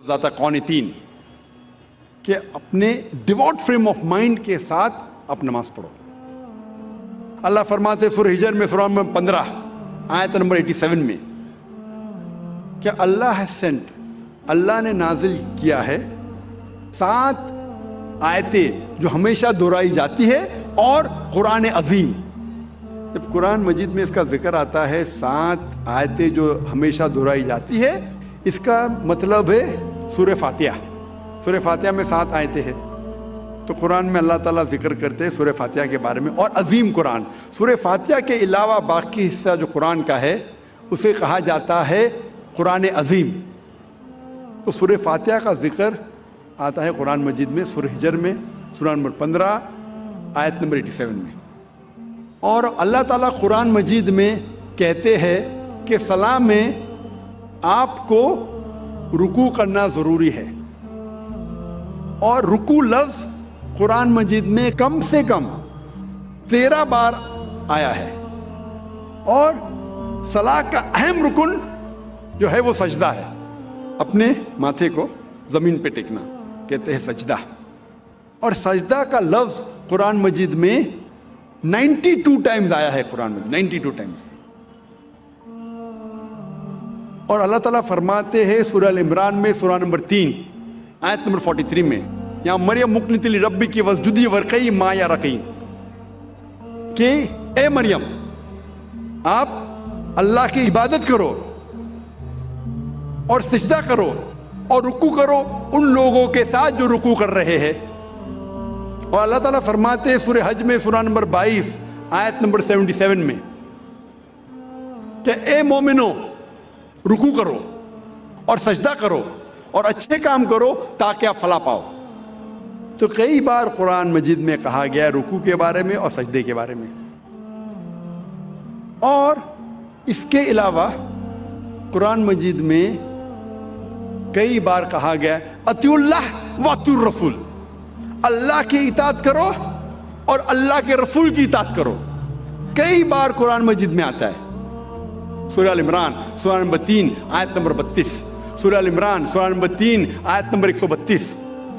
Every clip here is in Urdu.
ذات قانتین کہ اپنے ڈیووٹ فریم آف مائنڈ کے ساتھ آپ نماز پڑھو. اللہ فرماتے سورہ ہجر میں سورہ نمبر 15 آیت نمبر 87 میں کہ اللہ has sent, اللہ نے نازل کیا ہے 7 آیتیں جو ہمیشہ دہرائی جاتی ہے اور قرآن عظیم. جب قرآن مجید میں اس کا ذکر آتا ہے 7 آیتیں جو ہمیشہ دہرائی جاتی ہے, اس کا مطلب ہے سورہ فاتحہ. سورہ فاتحہ میں 7 آیتیں ہیں. تو قرآن میں اللہ تعالیٰ ذکر کرتے ہیں سورہ فاتحہ کے بارے میں, اور عظیم قرآن. سورہ فاتحہ کے علاوہ باقی حصہ جو قرآن کا ہے اسے کہا جاتا ہے قرآن عظیم. تو سورہ فاتحہ کا ذکر آتا ہے قرآن مجید میں سورہ ہجر میں سورہ نمبر 15 آیت نمبر 87 میں. اور اللہ تعالیٰ قرآن مجید میں کہتے ہیں کہ صلاح میں آپ کو رکوع کرنا ضروری ہے, اور رکوع لفظ قرآن مجید میں کم سے کم 13 بار آیا ہے. اور صلاح کا اہم رکن جو ہے وہ سجدہ ہے, اپنے ماتھے کو زمین پہ ٹیکنا کہتے ہیں سجدہ. اور سجدہ کا لفظ قرآن مجید میں 92 ٹائمز آیا ہے. قرآن مجید 92 ٹائمز. اور اللہ تعالیٰ فرماتے ہیں سورہ ال-عمران میں سورہ نمبر 3 آیت نمبر 43 میں, یا مریم مقنتی لربی کی وسجدی ورقی ما یا رقی, کہ اے مریم آپ اللہ کی عبادت کرو اور سجدہ کرو اور رکوع کرو ان لوگوں کے ساتھ جو رکوع کر رہے ہیں. اور اللہ تعالیٰ فرماتے ہیں سورہ حج میں سورہ نمبر 22 آیت نمبر 77 میں کہ اے مومنو رکوع کرو اور سجدہ کرو اور اچھے کام کرو تاکہ آپ فلاح پاؤ. تو کئی بار قرآن مجید میں کہا گیا ہے رکوع کے بارے میں اور سجدے کے بارے میں. اور اس کے علاوہ قرآن مجید میں کئی بار کہا گیا ہے اطیعوا اللہ واطیعوا الرسول, اللہ کی اطاعت کرو اور اللہ کے رسول کی اطاعت کرو. کئی بار قرآن مجید میں آتا ہے. سورہ ال-عمران سورہ نمبر 3 آیت نمبر 32, سورہ ال-عمران سورہ نمبر 3 آیت نمبر 132,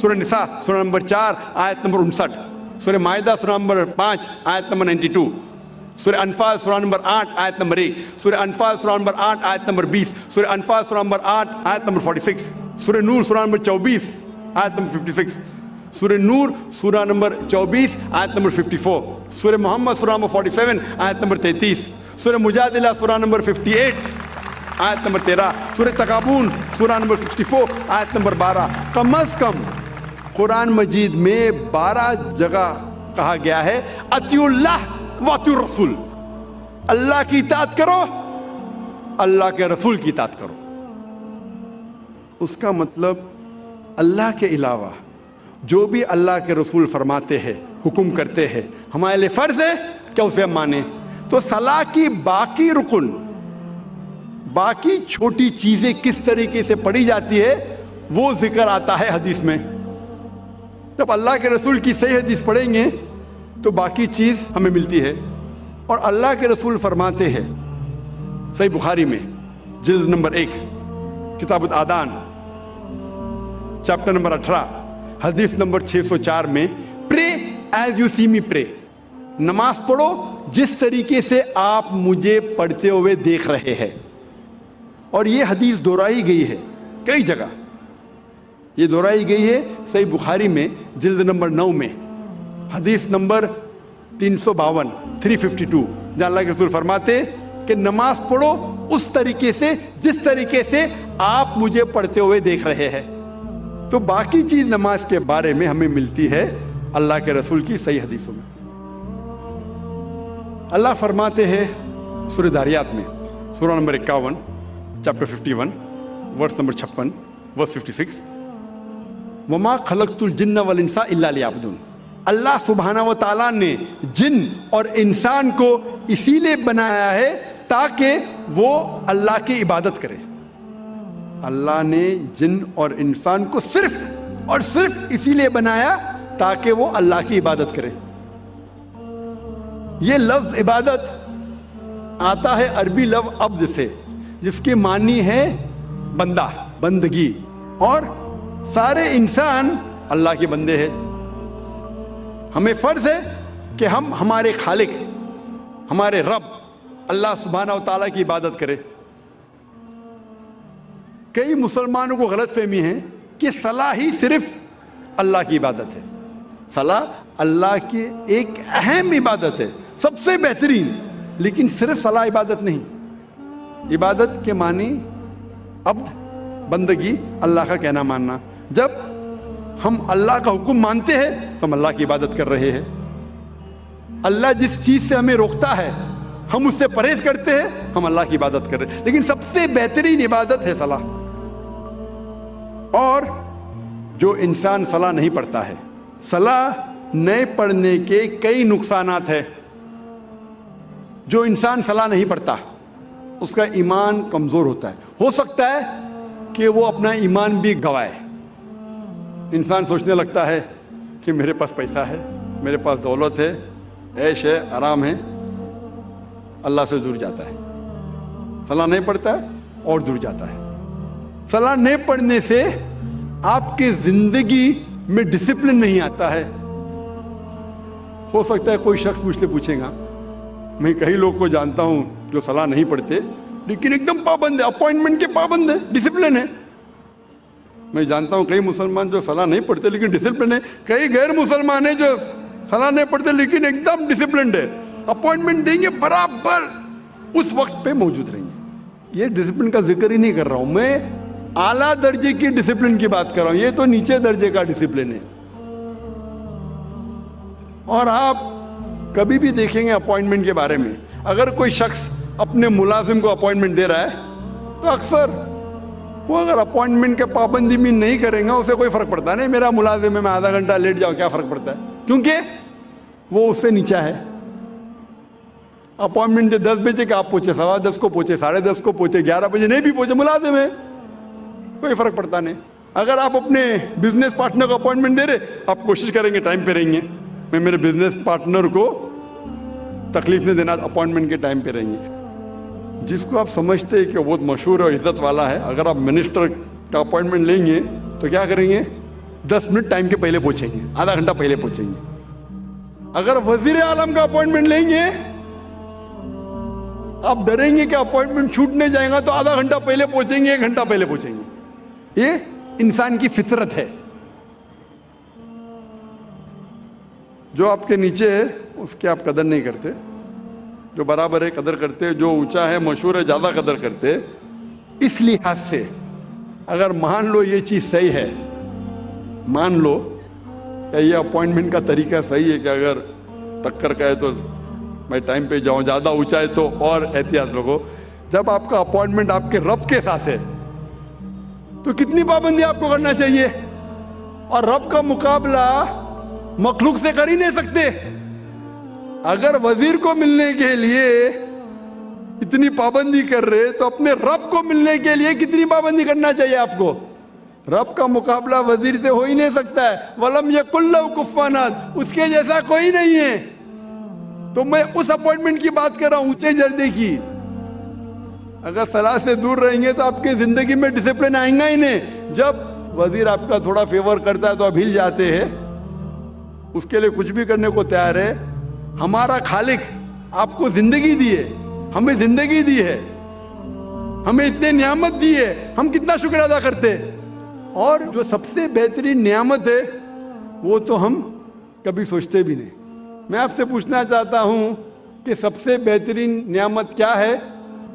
سورہ نساء سورہ نمبر 4 آیت نمبر 59, سورہ مائدہ سورہ نمبر 5 آیت نمبر 92, سورہ انفال سورہ نمبر 8 آیت نمبر 1, سورہ انفال سورہ نمبر 8 آیت نمبر 20, سورہ انفال سورہ نمبر 8 آیت نمبر 46, سورہ نور سورہ نمبر 24 آیت نمبر 56, سورہ نور سورہ نمبر 24 آیت نمبر 54, سورہ محمد سورہ نمبر 47 آیت نمبر 33, سورہ مجادلہ سورہ نمبر 58 آیت نمبر 13, سورہ تغابن سورہ نمبر 64 آیت نمبر 12. کم از کم قرآن مجید میں 12 جگہ کہا گیا ہے اطیعوا اللہ واطیعوا الرسول, اللہ کی اطاعت کرو اللہ کے رسول کی اطاعت کرو. اس کا مطلب اللہ کے علاوہ جو بھی اللہ کے رسول فرماتے ہیں حکم کرتے ہیں ہمارے لیے فرض ہے کہ اسے ہم مانیں. تو صلاح کی باقی رکن, باقی چھوٹی چیزیں کس طریقے سے پڑھی جاتی ہے وہ ذکر آتا ہے حدیث میں. جب اللہ کے رسول کی صحیح حدیث پڑھیں گے تو باقی چیز ہمیں ملتی ہے. اور اللہ کے رسول فرماتے ہیں صحیح بخاری میں جلد نمبر 1 کتاب الآذان چیپٹر نمبر 18 حدیث نمبر 604 میں, پرے ایز یو سی می پرے, نماز پڑھو جس طریقے سے آپ مجھے پڑھتے ہوئے دیکھ رہے ہیں. اور یہ حدیث دہرائی گئی ہے کئی جگہ. یہ دہرائی گئی ہے صحیح بخاری میں جلد نمبر 9 میں حدیث نمبر 352 جہاں اللہ کے رسول فرماتے کہ نماز پڑھو اس طریقے سے جس طریقے سے آپ مجھے پڑھتے ہوئے دیکھ رہے ہیں. تو باقی چیز نماز کے بارے میں ہمیں ملتی ہے اللہ کے رسول کی صحیح حدیثوں میں. اللہ فرماتے ہیں سورہ داریات میں سورہ نمبر 51 چیپٹر 51 ورس نمبر 56 ورس 56, وما خلقت الجن والانس الا لیعبدون. اللہ سبحانہ و تعالیٰ نے جن اور انسان کو اسی لیے بنایا ہے تاکہ وہ اللہ کی عبادت کرے. اللہ نے جن اور انسان کو صرف اور صرف اسی لیے بنایا تاکہ وہ اللہ کی عبادت کرے. یہ لفظ عبادت آتا ہے عربی لفظ عبد سے, جس کے معنی ہے بندہ, بندگی. اور سارے انسان اللہ کے بندے ہیں. ہمیں فرض ہے کہ ہم ہمارے خالق، ہمارے رب اللہ سبحانہ و تعالیٰ کی عبادت کریں. کئی مسلمانوں کو غلط فہمی ہے کہ صلاح ہی صرف اللہ کی عبادت ہے. صلاح اللہ کی ایک اہم عبادت ہے، سب سے بہترین، لیکن صرف صلاح عبادت نہیں. عبادت کے معنی عبد، بندگی، اللہ کا کہنا ماننا. جب ہم اللہ کا حکم مانتے ہیں تو ہم اللہ کی عبادت کر رہے ہیں. اللہ جس چیز سے ہمیں روکتا ہے ہم اس سے پرہیز کرتے ہیں، ہم اللہ کی عبادت کر رہے ہیں. لیکن سب سے بہترین عبادت ہے صلاح. اور جو انسان صلاح نہیں پڑھتا ہے، صلاح نہیں پڑھنے کے کئی نقصانات ہیں. جو انسان صلاح نہیں پڑھتا اس کا ایمان کمزور ہوتا ہے. ہو سکتا ہے کہ وہ اپنا ایمان بھی گوائے. انسان سوچنے لگتا ہے کہ میرے پاس پیسہ ہے، میرے پاس دولت ہے، عیش ہے، آرام ہے، اللہ سے دور جاتا ہے. صلاح نہیں پڑھتا ہے اور دور جاتا ہے. صلاح نہیں پڑھنے سے آپ کی زندگی میں ڈسپلن نہیں آتا ہے. ہو سکتا ہے کوئی شخص مجھ سے پوچھے گا، میں کئی لوگ کو جانتا ہوں جو صلاح نہیں پڑھتے لیکن ایک دم پابند ہے، اپوائنٹمنٹ کے پابند ہے، ڈسپلن ہے. میں جانتا ہوں کئی مسلمان جو صلاح نہیں پڑھتے لیکن ڈسپلن ہے. کئی غیر مسلمان ہیں جو صلاح نہیں پڑھتے لیکن ایک دم ڈسپلنڈ ہے. اپوائنٹمنٹ دیں گے برابر اس وقت پہ موجود رہیں گے. یہ ڈسپلن کا ذکر ہی نہیں کر رہا ہوں، میں اعلیٰ درجے کی ڈسپلن کی بات کر رہا ہوں. یہ تو نیچے درجے کا ڈسپلن ہے. اور آپ کبھی بھی دیکھیں گے اپوائنٹمنٹ کے بارے میں، اگر کوئی شخص اپنے ملازم کو اپوائنٹمنٹ دے رہا ہے تو اکثر وہ اگر اپوائنٹمنٹ کے پابندی میں نہیں کریں گا اسے کوئی فرق پڑتا نہیں. میرا ملازم ہے، میں آدھا گھنٹہ لیٹ جاؤں، کیا فرق پڑتا ہے؟ کیونکہ وہ اس سے نیچا ہے. اپوائنٹمنٹ 10 بجے کہ آپ پہنچے 10:15 کو پہنچے 10:30 کو پہنچے 11 بجے نہیں بھی پہنچے، ملازم ہے، کوئی فرق پڑتا نہیں. اگر آپ اپنے بزنس پارٹنر کو اپوائنٹمنٹ دے رہے، آپ کوشش کریں گے ٹائم پہ رہیں گے. میں میرے بزنس پارٹنر کو تکلیف نہیں دینا، اپوائنٹمنٹ کے ٹائم پہ رہیں گے. جس کو آپ سمجھتے ہیں کہ وہ بہت مشہور اور عزت والا ہے، اگر آپ منسٹر کا اپوائنٹمنٹ لیں گے تو کیا کریں گے؟ 10 منٹ ٹائم کے پہلے پہنچیں گے، آدھا گھنٹہ پہلے پہنچیں گے. اگر وزیر اعظم کا اپوائنٹمنٹ لیں گے آپ ڈریں گے کہ اپوائنٹمنٹ چھوٹنے جائے گا تو آدھا گھنٹہ پہلے پہنچیں گے، 1 گھنٹہ پہلے پہنچیں گے. یہ انسان کی فطرت ہے. جو آپ کے نیچے ہے اس کی آپ قدر نہیں کرتے، جو برابر ہے قدر کرتے، جو اونچا ہے مشہور ہے زیادہ قدر کرتے. اس لحاظ سے اگر مان لو یہ چیز صحیح ہے، مان لو کہ یہ اپوائنٹمنٹ کا طریقہ صحیح ہے کہ اگر ٹکر کا ہے تو میں ٹائم پہ جاؤں، زیادہ اونچا ہے تو اور احتیاط رکھو. جب آپ کا اپوائنٹمنٹ آپ کے رب کے ساتھ ہے تو کتنی پابندی آپ کو کرنا چاہیے. اور رب کا مقابلہ مخلوق سے کر ہی نہیں سکتے. اگر وزیر کو ملنے کے لیے اتنی پابندی کر رہے تو اپنے رب کو ملنے کے لیے کتنی پابندی کرنا چاہیے آپ کو. رب کا مقابلہ وزیر سے ہو ہی نہیں سکتا ہے. وَلَمْ يَكُنْ لَهُ كُفُوًا أَحَدٌ، اس کے جیسا کوئی نہیں ہے. تو میں اس اپوائنٹمنٹ کی بات کر رہا ہوں، اونچے درجے کی. اگر صلاح سے دور رہیں گے تو آپ کی زندگی میں ڈسپلن آئیں گا ہی نہیں. جب وزیر آپ کا تھوڑا فیور کرتا ہے تو آپ ہل جاتے ہیں، اس کے لیے کچھ بھی کرنے کو تیار ہے. ہمارا خالق آپ کو زندگی دی ہے، ہمیں زندگی دی ہے، ہمیں اتنے نعمت دی ہے، ہم کتنا شکر ادا کرتے. اور جو سب سے بہترین نعمت ہے وہ تو ہم کبھی سوچتے بھی نہیں. میں آپ سے پوچھنا چاہتا ہوں کہ سب سے بہترین نعمت کیا ہے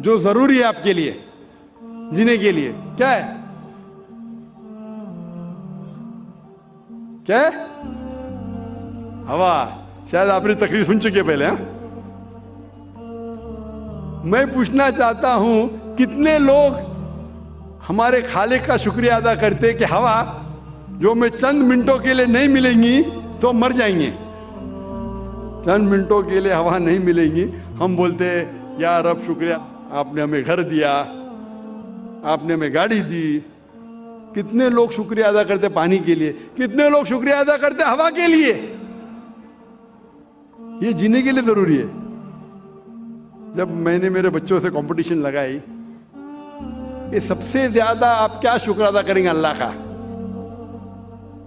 جو ضروری ہے آپ کے لیے جینے کے لیے؟ کیا ہے؟ کیا ہے؟ ہوا. شاید آپ نے تقریر سن چکے پہلے. میں پوچھنا چاہتا ہوں کتنے لوگ ہمارے خالق کا شکریہ ادا کرتے کہ ہوا جو ہمیں چند منٹوں کے لیے نہیں ملیں گی تو مر جائیں گے. چند منٹوں کے لیے ہوا نہیں ملے گی، ہم بولتے یا رب شکریہ، آپ نے ہمیں گھر دیا، آپ نے ہمیں گاڑی دی. کتنے لوگ شکریہ ادا کرتے پانی کے لیے، کتنے لوگ شکریہ ادا کرتے ہوا کے لیے. یہ جینے کے لیے ضروری ہے. جب میں نے میرے بچوں سے کمپٹیشن لگائی کہ سب سے زیادہ آپ کیا شکر ادا کریں گے اللہ کا،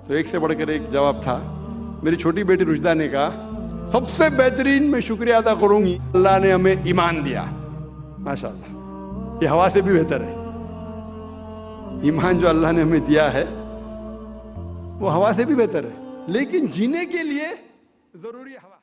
تو ایک سے بڑھ کر ایک جواب تھا. میری چھوٹی بیٹی رشدہ نے کہا سب سے بہترین میں شکریہ ادا کروں گی اللہ نے ہمیں ایمان دیا. ماشاءاللہ یہ ہوا سے بھی بہتر ہے. ایمان جو اللہ نے ہمیں دیا ہے وہ ہوا سے بھی بہتر ہے, لیکن جینے کے لیے ضروری ہوا.